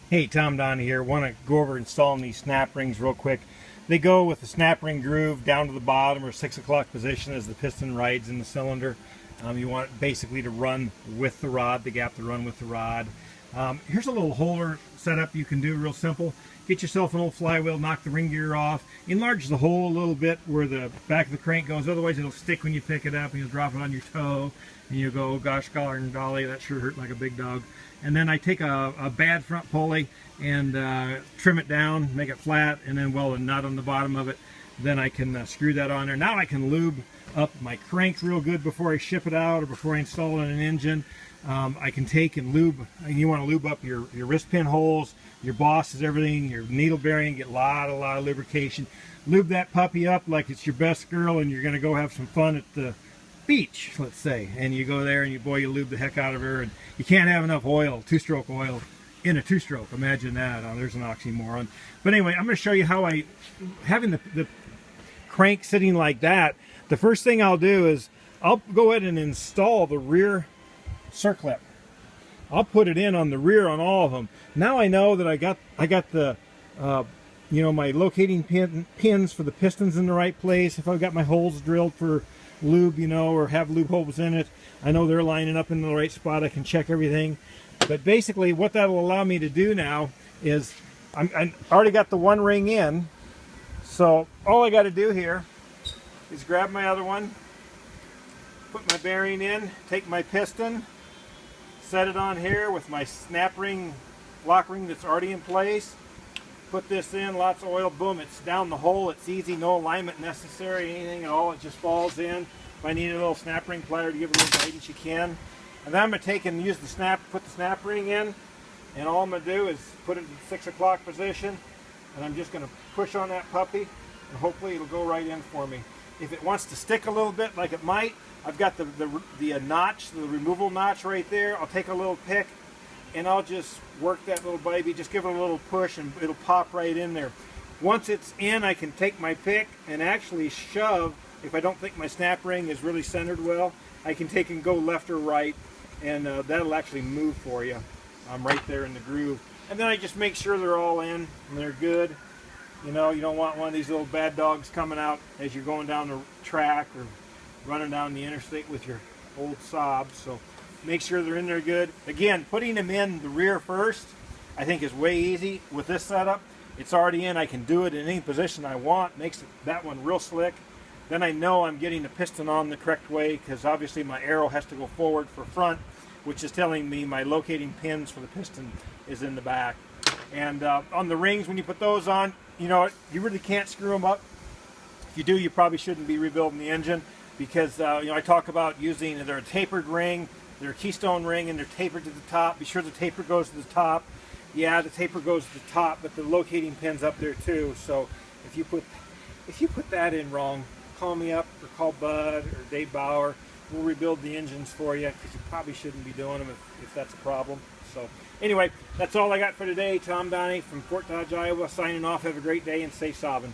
Hey, Tom Donnie here. Want to go over installing these snap rings real quick. They go with the snap ring groove down to the bottom or 6 o'clock position as the piston rides in the cylinder. You want it basically to run with the rod, the gap to run with the rod. Here's a little holder setup you can do real simple. Get yourself an old flywheel, knock the ring gear off, enlarge the hole a little bit where the back of the crank goes, otherwise it'll stick when you pick it up and you'll drop it on your toe and you'll go, oh gosh, golly, that sure hurt like a big dog. And then I take a bad front pulley and trim it down, make it flat, and then weld a nut on the bottom of it. Then I can screw that on there. Now I can lube up my crank real good before I ship it out or before I install it in an engine. I can take and lube, you want to lube up your wrist pin holes, your bosses, everything, your needle bearing, get a lot of lubrication. Lube that puppy up like it's your best girl and you're going to go have some fun at the beach, let's say. And you go there and you lube the heck out of her, and you can't have enough oil, two-stroke oil, in a two-stroke. Imagine that. Oh, there's an oxymoron. But anyway, I'm going to show you how having the crank sitting like that, the first thing I'll do is I'll go ahead and install the rear circlip. I'll put it in on the rear on all of them. Now I know that I got the my locating pins for the pistons in the right place. If I've got my holes drilled for lube, or have lube holes in it, I know they're lining up in the right spot. I can check everything. But basically what that'll allow me to do now is I already got the one ring in, so all I got to do here is grab my other one, put my bearing in, take my piston, set it on here with my snap ring, lock ring that's already in place, put this in, lots of oil, boom, it's down the hole, it's easy, no alignment necessary, anything at all, it just falls in. If I need a little snap ring plier to give it a little guidance, you can. And then I'm going to take and use put the snap ring in, and all I'm going to do is put it in 6 o'clock position, and I'm just going to push on that puppy, and hopefully it'll go right in for me. If it wants to stick a little bit, like it might, I've got the notch, the removal notch right there. I'll take a little pick, and I'll just work that little baby, just give it a little push, and it'll pop right in there. Once it's in, I can take my pick and actually shove. If I don't think my snap ring is really centered well, I can take and go left or right, and that'll actually move for you. I'm right there in the groove. And then I just make sure they're all in and they're good. You don't want one of these little bad dogs coming out as you're going down the track or running down the interstate with your old Saab. So make sure they're in there good. Again, putting them in the rear first, I think is way easy. With this setup, it's already in. I can do it in any position I want. Makes that one real slick. Then I know I'm getting the piston on the correct way, because obviously my arrow has to go forward for front, which is telling me my locating pins for the piston is in the back. And on the rings, when you put those on, you really can't screw them up. If you do, you probably shouldn't be rebuilding the engine, because I talk about using, they're a tapered ring, they're a keystone ring, and they're tapered to the top. Be sure the taper goes to the top. Yeah, the taper goes to the top, but the locating pin's up there too. So if you put that in wrong, call me up or call Bud or Dave Bauer. We'll rebuild the engines for you, because you probably shouldn't be doing them if that's a problem. So anyway, that's all I got for today. Tom Donnie from Fort Dodge, Iowa, signing off. Have a great day and safe sobbing.